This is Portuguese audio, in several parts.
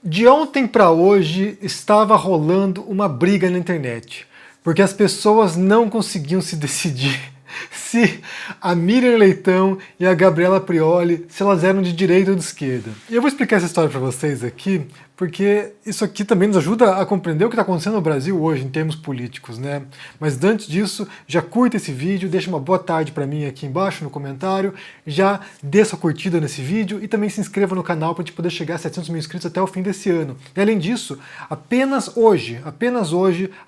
De ontem para hoje estava rolando uma briga na internet, porque as pessoas não conseguiam se decidir se a Miriam Leitão e a Gabriela Prioli, se elas eram de direita ou de esquerda. E eu vou explicar essa história para vocês aqui, porque isso aqui também nos ajuda a compreender o que está acontecendo no Brasil hoje em termos políticos, né? Mas antes disso, já curta esse vídeo, deixa uma boa tarde para mim aqui embaixo no comentário, já dê sua curtida nesse vídeo e também se inscreva no canal para a gente poder chegar a 700 mil inscritos até o fim desse ano. E além disso, apenas hoje,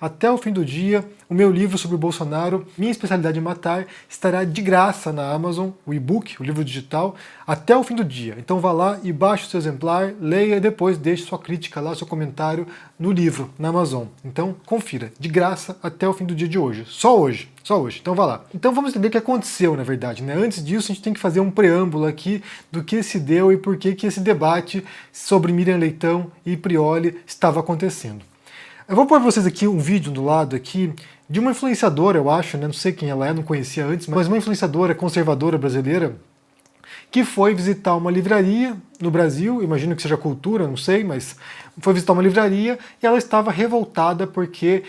até o fim do dia, o meu livro sobre o Bolsonaro, Minha Especialidade em Matar, estará de graça na Amazon, o e-book, o livro digital, até o fim do dia. Então vá lá e baixe o seu exemplar, leia e depois deixe sua crítica lá, seu comentário no livro, na Amazon. Então confira, de graça até o fim do dia de hoje. Só hoje. Só hoje. Então vá lá. Então vamos entender o que aconteceu, na verdade, né? Antes disso, a gente tem que fazer um preâmbulo aqui do que se deu e por que esse debate sobre Miriam Leitão e Prioli estava acontecendo. Eu vou pôr para vocês aqui um vídeo do lado aqui de uma influenciadora, eu acho, né? Não sei quem ela é, não conhecia antes, mas uma influenciadora conservadora brasileira que foi visitar uma livraria no Brasil, imagino que seja cultura, não sei, mas foi visitar uma livraria e ela estava revoltada porque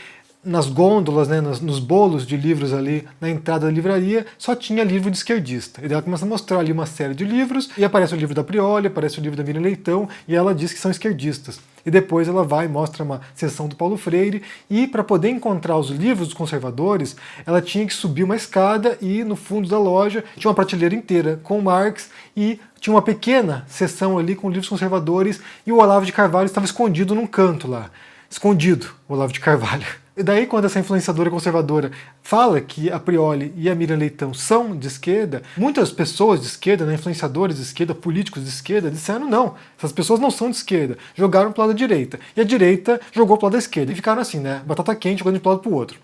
nas gôndolas, né, nos bolos de livros ali na entrada da livraria, só tinha livro de esquerdista. E ela começa a mostrar ali uma série de livros, e aparece o livro da Prioli, aparece o livro da Miriam Leitão, e ela diz que são esquerdistas. E depois ela vai e mostra uma seção do Paulo Freire, e para poder encontrar os livros dos conservadores, ela tinha que subir uma escada e no fundo da loja tinha uma prateleira inteira com Marx e tinha uma pequena seção ali com livros conservadores e o Olavo de Carvalho estava escondido num canto lá. Escondido, o Olavo de Carvalho. E daí, quando essa influenciadora conservadora fala que a Prioli e a Miriam Leitão são de esquerda, muitas pessoas de esquerda, né, influenciadores de esquerda, políticos de esquerda, disseram não, essas pessoas não são de esquerda, jogaram pro lado da direita. E a direita jogou pro lado da esquerda. E ficaram assim, né, batata quente, jogando de um lado pro outro.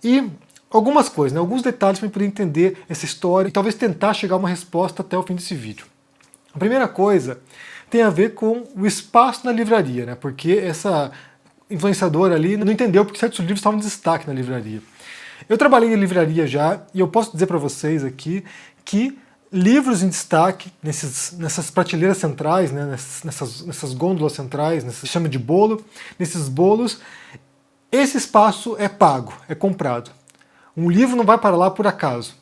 E algumas coisas, né, alguns detalhes para poder entender essa história e talvez tentar chegar a uma resposta até o fim desse vídeo. A primeira coisa tem a ver com o espaço na livraria, né, porque essa influenciadora ali não entendeu porque certos livros estavam em destaque na livraria. Eu trabalhei em livraria já e eu posso dizer para vocês aqui que livros em destaque nessas prateleiras centrais, né, nessas gôndolas centrais, chama de bolo, nesses bolos, esse espaço é pago, é comprado. Um livro não vai para lá por acaso.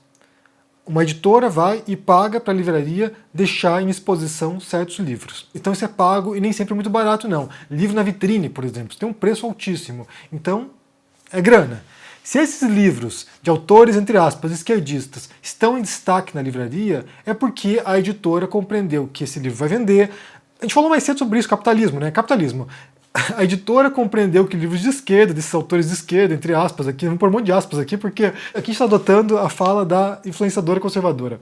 Uma editora vai e paga para a livraria deixar em exposição certos livros. Então isso é pago e nem sempre é muito barato não. Livro na vitrine, por exemplo, tem um preço altíssimo. Então é grana. Se esses livros de autores, entre aspas, esquerdistas, estão em destaque na livraria, é porque a editora compreendeu que esse livro vai vender. A gente falou mais cedo sobre isso, capitalismo, né? Capitalismo. A editora compreendeu que livros de esquerda, desses autores de esquerda, entre aspas, aqui, vamos pôr um monte de aspas aqui, porque aqui a gente está adotando a fala da influenciadora conservadora.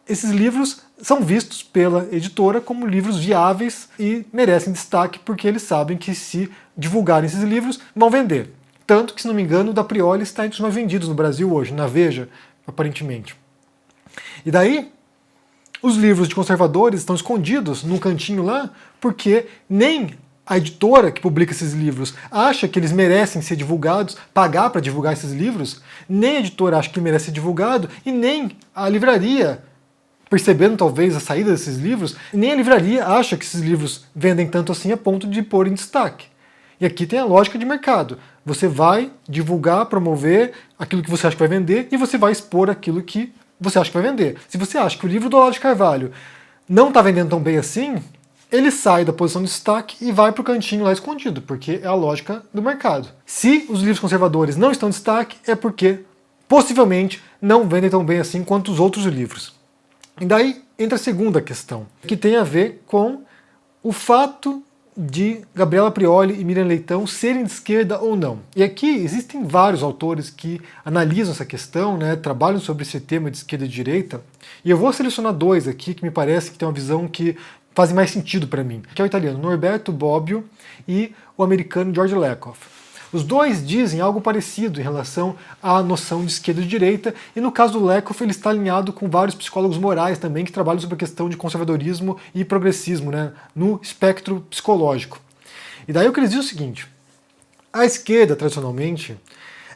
Esses livros são vistos pela editora como livros viáveis e merecem destaque porque eles sabem que se divulgarem esses livros, vão vender. Tanto que, se não me engano, o da Prioli está entre os mais vendidos no Brasil hoje, na Veja, aparentemente. E daí, os livros de conservadores estão escondidos num cantinho lá, porque nem a editora que publica esses livros acha que eles merecem ser divulgados, pagar para divulgar esses livros, nem a editora acha que merece ser divulgado, e nem a livraria, percebendo talvez a saída desses livros, nem a livraria acha que esses livros vendem tanto assim a ponto de pôr em destaque. E aqui tem a lógica de mercado. Você vai divulgar, promover aquilo que você acha que vai vender, e você vai expor aquilo que você acha que vai vender. Se você acha que o livro do Olavo de Carvalho não está vendendo tão bem assim, ele sai da posição de destaque e vai para o cantinho lá escondido, porque é a lógica do mercado. Se os livros conservadores não estão em destaque, é porque possivelmente não vendem tão bem assim quanto os outros livros. E daí entra a segunda questão, que tem a ver com o fato de Gabriela Prioli e Miriam Leitão serem de esquerda ou não. E aqui existem vários autores que analisam essa questão, né, trabalham sobre esse tema de esquerda e direita, e eu vou selecionar dois aqui que me parece que tem uma visão que fazem mais sentido para mim, que é o italiano Norberto Bobbio e o americano George Lakoff. Os dois dizem algo parecido em relação à noção de esquerda e direita, e no caso do Lakoff ele está alinhado com vários psicólogos morais também que trabalham sobre a questão de conservadorismo e progressismo, né, no espectro psicológico. E daí o que eles dizem é o seguinte: a esquerda, tradicionalmente,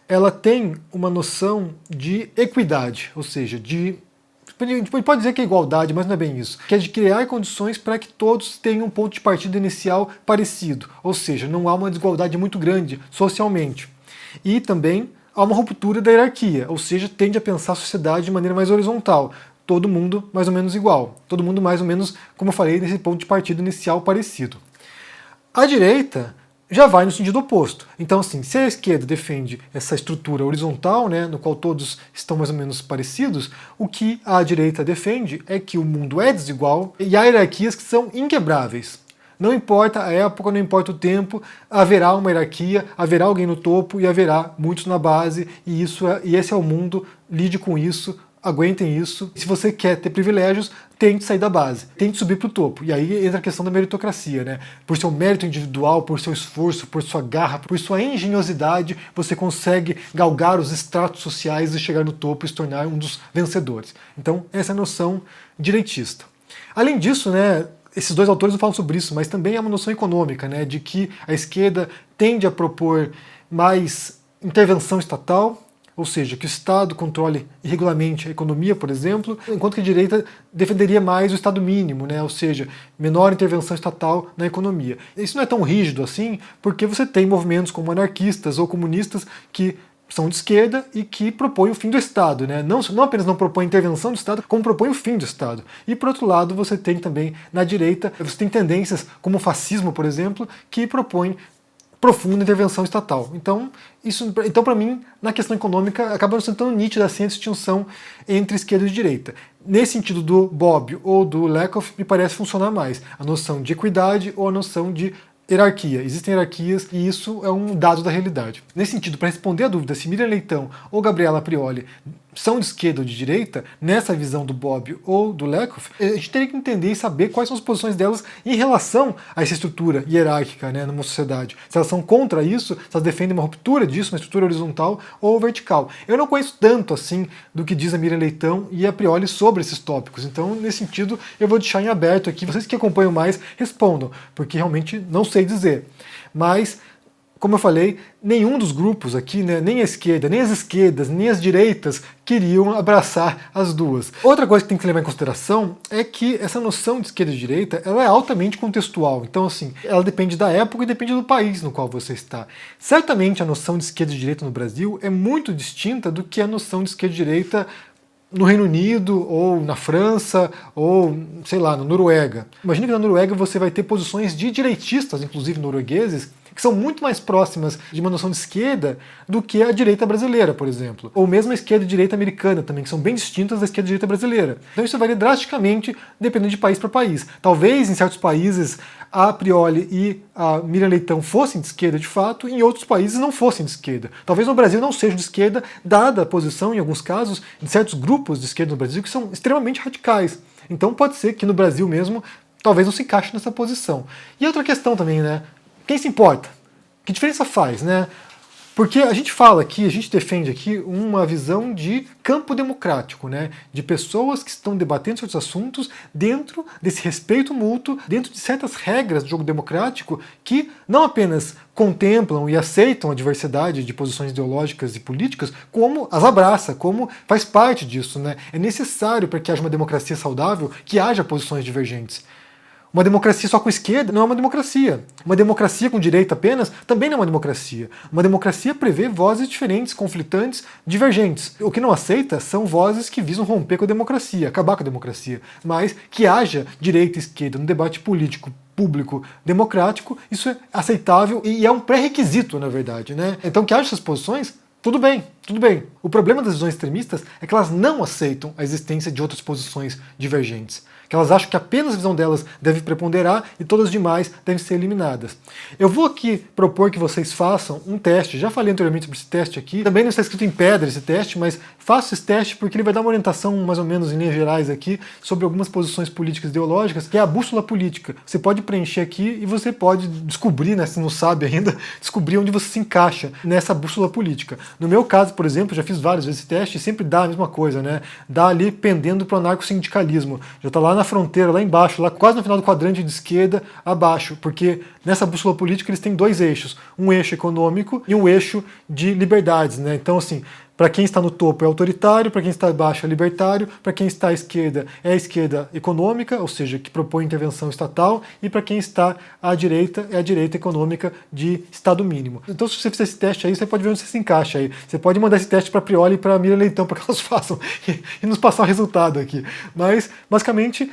ela tem uma noção de equidade, ou seja, de A gente pode dizer que é igualdade, mas não é bem isso. Que é de criar condições para que todos tenham um ponto de partida inicial parecido, ou seja, não há uma desigualdade muito grande socialmente. E também há uma ruptura da hierarquia, ou seja, tende a pensar a sociedade de maneira mais horizontal. Todo mundo mais ou menos igual. Todo mundo mais ou menos, como eu falei, nesse ponto de partida inicial parecido. A direita já vai no sentido oposto. Então, assim, se a esquerda defende essa estrutura horizontal, né, no qual todos estão mais ou menos parecidos, o que a direita defende é que o mundo é desigual e há hierarquias que são inquebráveis. Não importa a época, não importa o tempo, haverá uma hierarquia, haverá alguém no topo e haverá muitos na base, e esse é o mundo, lide com isso, aguentem isso. Se você quer ter privilégios, tente sair da base, tente subir para o topo. E aí entra a questão da meritocracia, né? Por seu mérito individual, por seu esforço, por sua garra, por sua engenhosidade, você consegue galgar os estratos sociais e chegar no topo e se tornar um dos vencedores. Então, essa é a noção direitista. Além disso, né, esses dois autores não falam sobre isso, mas também é uma noção econômica, né, de que a esquerda tende a propor mais intervenção estatal, ou seja, que o Estado controle e regulamente a economia, por exemplo, enquanto que a direita defenderia mais o Estado mínimo, né? Ou seja, menor intervenção estatal na economia. Isso não é tão rígido assim, porque você tem movimentos como anarquistas ou comunistas que são de esquerda e que propõem o fim do Estado, né? Não apenas não propõem intervenção do Estado, como propõem o fim do Estado. E por outro lado, você tem também na direita, você tem tendências como o fascismo, por exemplo, que propõem profunda intervenção estatal. Então para mim, na questão econômica, acaba sendo tão nítida assim a distinção entre esquerda e direita. Nesse sentido do Bobbio ou do Lakoff, me parece funcionar mais a noção de equidade ou a noção de hierarquia. Existem hierarquias e isso é um dado da realidade. Nesse sentido, para responder a dúvida se Miriam Leitão ou Gabriela Prioli são de esquerda ou de direita, nessa visão do Bobbio ou do Lakoff, a gente teria que entender e saber quais são as posições delas em relação a essa estrutura hierárquica, né, numa sociedade. Se elas são contra isso, se elas defendem uma ruptura disso, uma estrutura horizontal ou vertical. Eu não conheço tanto assim do que diz a Miriam Leitão e a Prioli sobre esses tópicos, então nesse sentido eu vou deixar em aberto aqui. Vocês que acompanham mais, respondam, porque realmente não sei dizer. Mas como eu falei, nenhum dos grupos aqui, né, nem a esquerda, nem as esquerdas, nem as direitas queriam abraçar as duas. Outra coisa que tem que levar em consideração é que essa noção de esquerda e direita ela é altamente contextual. Então, assim, ela depende da época e depende do país no qual você está. Certamente a noção de esquerda e direita no Brasil é muito distinta do que a noção de esquerda e direita no Reino Unido, ou na França, ou, sei lá, na Noruega. Imagina que na Noruega você vai ter posições de direitistas, inclusive noruegueses, que são muito mais próximas de uma noção de esquerda do que a direita brasileira, por exemplo. Ou mesmo a esquerda e direita americana também, que são bem distintas da esquerda e direita brasileira. Então isso varia drasticamente dependendo de país para país. Talvez em certos países a Prioli e a Miriam Leitão fossem de esquerda de fato, e em outros países não fossem de esquerda. Talvez no Brasil não sejam de esquerda, dada a posição, em alguns casos, de certos grupos de esquerda no Brasil que são extremamente radicais. Então pode ser que no Brasil mesmo talvez não se encaixe nessa posição. E outra questão também, né? Quem se importa? Que diferença faz, né? Porque a gente fala aqui, a gente defende aqui uma visão de campo democrático, né? De pessoas que estão debatendo certos assuntos dentro desse respeito mútuo, dentro de certas regras do jogo democrático que não apenas contemplam e aceitam a diversidade de posições ideológicas e políticas, como as abraça, como faz parte disso, né? É necessário para que haja uma democracia saudável que haja posições divergentes. Uma democracia só com esquerda não é uma democracia. Uma democracia com direita apenas também não é uma democracia. Uma democracia prevê vozes diferentes, conflitantes, divergentes. O que não aceita são vozes que visam romper com a democracia, acabar com a democracia. Mas que haja direita e esquerda no debate político público democrático, isso é aceitável e é um pré-requisito, na verdade, né? Então que haja essas posições, tudo bem, tudo bem. O problema das visões extremistas é que elas não aceitam a existência de outras posições divergentes. Que elas acham que apenas a visão delas deve preponderar e todas as demais devem ser eliminadas. Eu vou aqui propor que vocês façam um teste, já falei anteriormente sobre esse teste aqui, também não está escrito em pedra esse teste, mas faça esse teste porque ele vai dar uma orientação mais ou menos em linhas gerais aqui sobre algumas posições políticas e ideológicas, que é a bússola política. Você pode preencher aqui e você pode descobrir, né, se não sabe ainda, descobrir onde você se encaixa nessa bússola política. No meu caso, por exemplo, já fiz várias vezes esse teste e sempre dá a mesma coisa, né? Dá ali pendendo para o anarcossindicalismo. Já está lá na fronteira, lá embaixo, lá quase no final do quadrante de esquerda, abaixo, porque nessa bússola política eles têm dois eixos, um eixo econômico e um eixo de liberdades, né? Então, assim, Para quem está no topo é autoritário, para quem está abaixo é libertário, para quem está à esquerda é a esquerda econômica, ou seja, que propõe intervenção estatal, e para quem está à direita é a direita econômica de Estado mínimo. Então, se você fizer esse teste aí, você pode ver onde você se encaixa aí. Você pode mandar esse teste para a Prioli e para a Miriam Leitão para que elas façam e nos passar o resultado aqui. Mas, basicamente,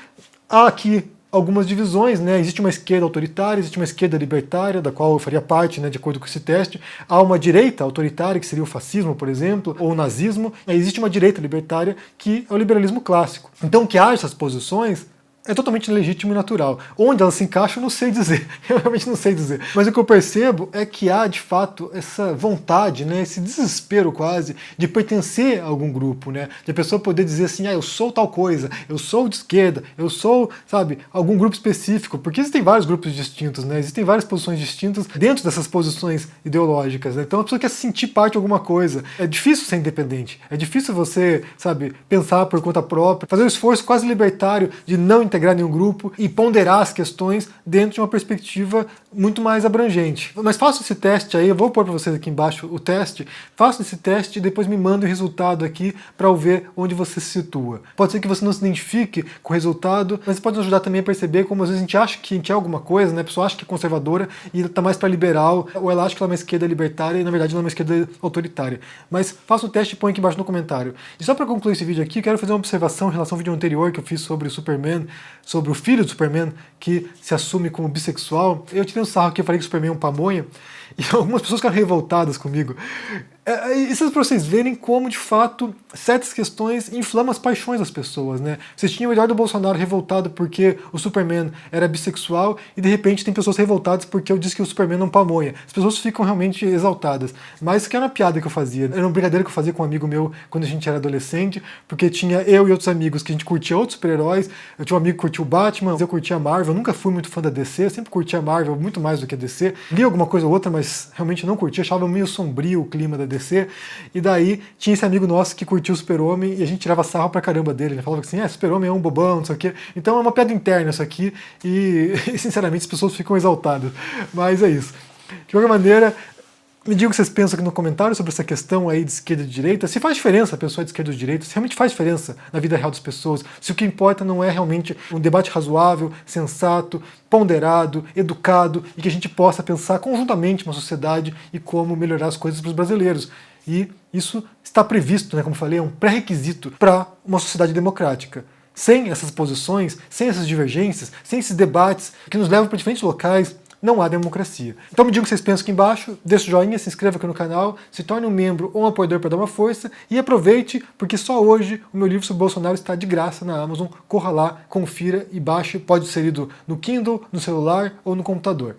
há aqui algumas divisões, né? Existe uma esquerda autoritária, existe uma esquerda libertária, da qual eu faria parte, né, de acordo com esse teste. Há uma direita autoritária, que seria o fascismo, por exemplo, ou o nazismo. E existe uma direita libertária, que é o liberalismo clássico. Então, que há essas posições é totalmente legítimo e natural. Onde elas se encaixam, eu não sei dizer. Eu realmente não sei dizer. Mas o que eu percebo é que há, de fato, essa vontade, né, esse desespero quase, de pertencer a algum grupo, né? De a pessoa poder dizer assim, eu sou tal coisa, eu sou de esquerda, eu sou, sabe, algum grupo específico. Porque existem vários grupos distintos, né? Existem várias posições distintas dentro dessas posições ideológicas, né? Então a pessoa quer se sentir parte de alguma coisa. É difícil ser independente. É difícil você, sabe, pensar por conta própria, fazer um esforço quase libertário de não integrar nenhum grupo e ponderar as questões dentro de uma perspectiva muito mais abrangente. Mas faça esse teste aí, eu vou pôr para vocês aqui embaixo o teste, faça esse teste e depois me manda o resultado aqui para eu ver onde você se situa. Pode ser que você não se identifique com o resultado, mas pode nos ajudar também a perceber como às vezes a gente acha que a gente é alguma coisa, né? A pessoa acha que é conservadora e está mais para liberal, ou ela acha que ela é uma esquerda libertária e na verdade ela é uma esquerda autoritária. Mas faça o teste e põe aqui embaixo no comentário. E só para concluir esse vídeo aqui, quero fazer uma observação em relação ao vídeo anterior que eu fiz sobre o Superman, sobre o filho do Superman que se assume como bissexual. Eu tirei um sarro aqui, eu falei que o Superman é um pamonha, e algumas pessoas ficaram revoltadas comigo. Isso é para vocês verem como, de fato, certas questões inflamam as paixões das pessoas, né? Vocês tinham o Eduardo Bolsonaro revoltado porque o Superman era bissexual e, de repente, tem pessoas revoltadas porque eu disse que o Superman é um pamonha. As pessoas ficam realmente exaltadas. Mas isso que era uma piada que eu fazia. Era uma brincadeira que eu fazia com um amigo meu quando a gente era adolescente, porque tinha eu e outros amigos que a gente curtia outros super-heróis. Eu tinha um amigo que curtia o Batman, eu curtia a Marvel. Eu nunca fui muito fã da DC, eu sempre curtia a Marvel muito mais do que a DC. Li alguma coisa ou outra, mas realmente não curtia. Achava meio sombrio o clima da DC, e daí tinha esse amigo nosso que curtia o Super-Homem e a gente tirava sarro pra caramba dele, ele falava assim, Super-Homem é um bobão, não sei o quê. Então é uma piada interna isso aqui e sinceramente as pessoas ficam exaltadas, mas é isso. De qualquer maneira, me digam o que vocês pensam aqui no comentário sobre essa questão aí de esquerda e de direita, se faz diferença a pessoa de esquerda ou de direita, se realmente faz diferença na vida real das pessoas, se o que importa não é realmente um debate razoável, sensato, ponderado, educado, e que a gente possa pensar conjuntamente uma sociedade e como melhorar as coisas para os brasileiros. E isso está previsto, né, como falei, é um pré-requisito para uma sociedade democrática. Sem essas posições, sem essas divergências, sem esses debates que nos levam para diferentes locais, não há democracia. Então me digam o que vocês pensam aqui embaixo, deixa o joinha, se inscreva aqui no canal, se torne um membro ou um apoiador para dar uma força e aproveite, porque só hoje o meu livro sobre Bolsonaro está de graça na Amazon. Corra lá, confira e baixe, pode ser lido no Kindle, no celular ou no computador.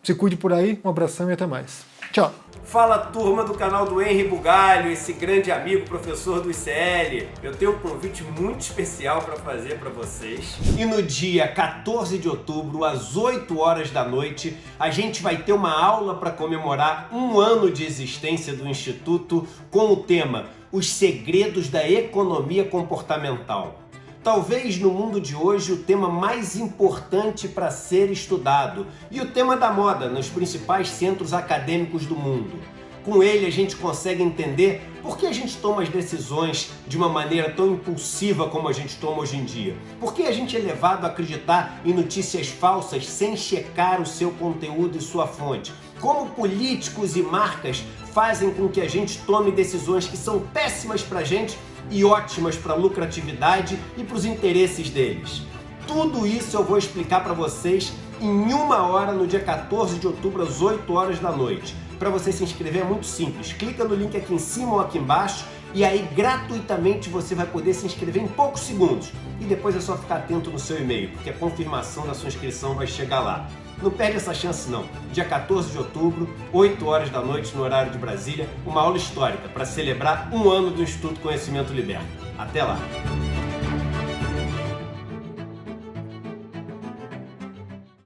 Se cuide por aí, um abração e até mais. Tchau! Fala, turma do canal do Henry Bugalho, esse grande amigo professor do ICL. Eu tenho um convite muito especial para fazer para vocês. E no dia 14 de outubro, às 8 horas da noite, a gente vai ter uma aula para comemorar um ano de existência do Instituto com o tema Os Segredos da Economia Comportamental. Talvez no mundo de hoje o tema mais importante para ser estudado e o tema da moda nos principais centros acadêmicos do mundo. Com ele a gente consegue entender por que a gente toma as decisões de uma maneira tão impulsiva como a gente toma hoje em dia. Por que a gente é levado a acreditar em notícias falsas sem checar o seu conteúdo e sua fonte. Como políticos e marcas fazem com que a gente tome decisões que são péssimas para a gente e ótimas para a lucratividade e para os interesses deles. Tudo isso eu vou explicar para vocês em 1 hora no dia 14 de outubro às 8 horas da noite. Para você se inscrever é muito simples, clica no link aqui em cima ou aqui embaixo e aí gratuitamente você vai poder se inscrever em poucos segundos. E depois é só ficar atento no seu e-mail, porque a confirmação da sua inscrição vai chegar lá. Não perde essa chance não. Dia 14 de outubro, 8 horas da noite no horário de Brasília, uma aula histórica para celebrar um ano do Instituto Conhecimento Liberta. Até lá!